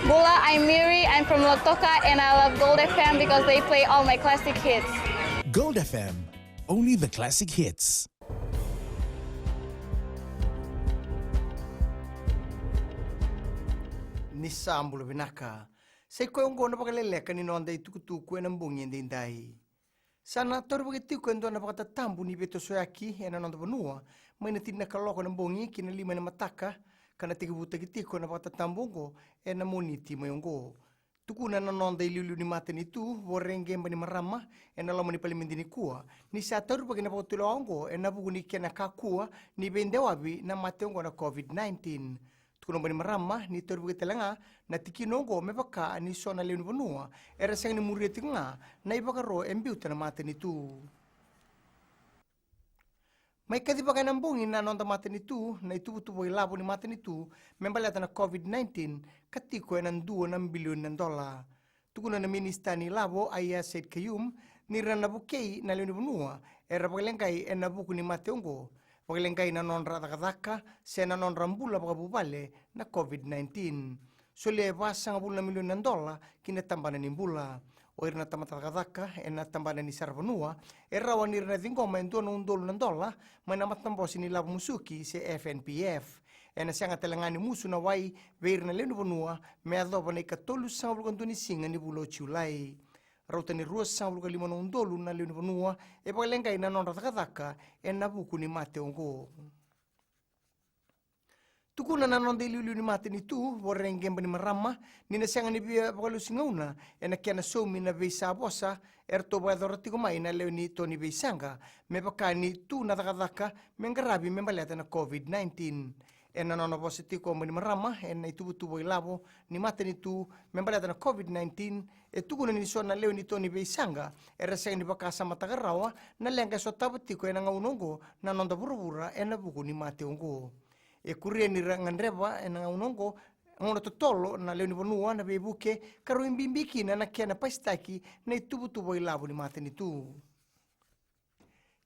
Bula, I'm Miri. I'm from Lotoka, and I love Gold FM because they play all my classic hits. Gold FM, only the classic hits. Nisambulu binaka. Say ko yung gono pakaleleka ni nonda itukutuku en ambungi ndindai. Sana tor bagitiku endo na pakatatambu ni beto soyaki en nonda banua. May natin na kaloko ng bungi kinalima na mataka. Kana tigibuta gitiko na pakatatambu en namuniti mayonggo. Tukuna na nonda iliulu ni mata ni tu, warenge mba ni marama, en alama ni palimindi ni kuwa. Ni sa tor bagina pakatula ongo en nabugu ni kena kakua ni bendewabi na mateongo na COVID-19. Kuno bani marama ni torbu telanga na tikinongo mebaka ni sona leun bonua era sang ni mureti nga na ibaka ro embiuta na mata ni tu mai kadi baka nambungi na nonda mata ni tu na itu butu boy labo ni mata ni tu membalata na COVID-19 katiko en $2 billion tukuna na ministani labo aya said kayum ni ranabukei na leun bonua era balengai en nabuku ni mateongo Pagalengay na non radakadaka, se na non rambula pagabubale na COVID-19. Sule basa nga $1 milyon kinatambanan ni bula. O na tamatakadaka, na tambanan ni Sarvanua, rawan ni na dingoma en $2 may namatambos ni Labo Musuki si FNPF. Na siya nga talangan ni Musu na way, veir na leno banua, may adoba na ikatulus sa bulkan ni singa ni bulo chulay. Rauta ni ruas sa $5 na leon banua e pagalengay na non ratakadaka na buku ni mate ongo. Tukuna na non delilu ni mate ni tu, warengem ni marama, ni nasyanga ni biya pagalusingauna, na kaya na somi na vesa bosa, erto ba doratikumay na leon ni Tony Beisanga, me baka ni tu natakadaka, menggarabi membaleta na COVID-19. Na nono positivo ni marama na itubutubo ilabo ni mate ni tu membalata na COVID-19 tukuna ni so na leo ni Tony Beisanga sa ni bakasa matagarawa na lenga so tabutiko na ngaunongo na nonda burubura na buku ni mate ongo kuria ni rangandreba na ngaunongo ngono totolo na leo ni bonua na bebuke karo imbimbiki na kena pastaki na itubutubo ilabo ni mate ni tu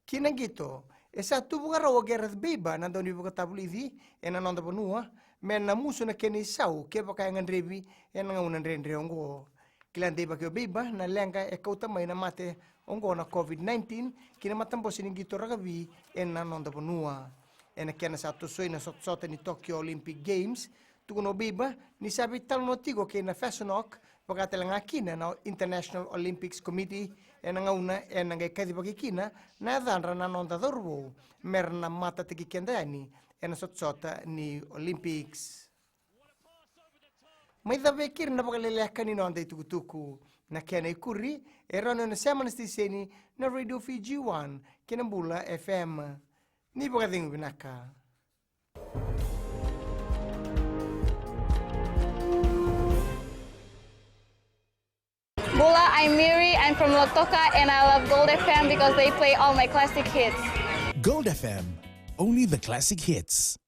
kina gitu esa tu buka rawa Gareth Beba na daw ni buka tabulidi na nonda banua men na muso na keni sau ke baka yang andrebi nga unan rendre ongo kilan deba ke Beba na lenga kautamay na mate ongo na COVID-19 kina matambo siningito ragabi na nonda banua na kena satu soy na sotsota ni Tokyo Olympic Games tukuno Beba ni sabi tal notigo ke na Fashionok pagkatalang akina na International Olympics Committee nga una nga kadi bagikina na danra na nonda dorbo mer na mata tikikendani na sotsota ni Olympics. May dabekir na pagalelekan ni nonda itukutuku na kena ikuri erono na semanas tiseni na Radio Fiji 1 kinambula FM. Ni pagading binaka. Bula, I'm Miri. I'm from Lotoka, and I love Gold FM because they play all my classic hits. Gold FM, only the classic hits.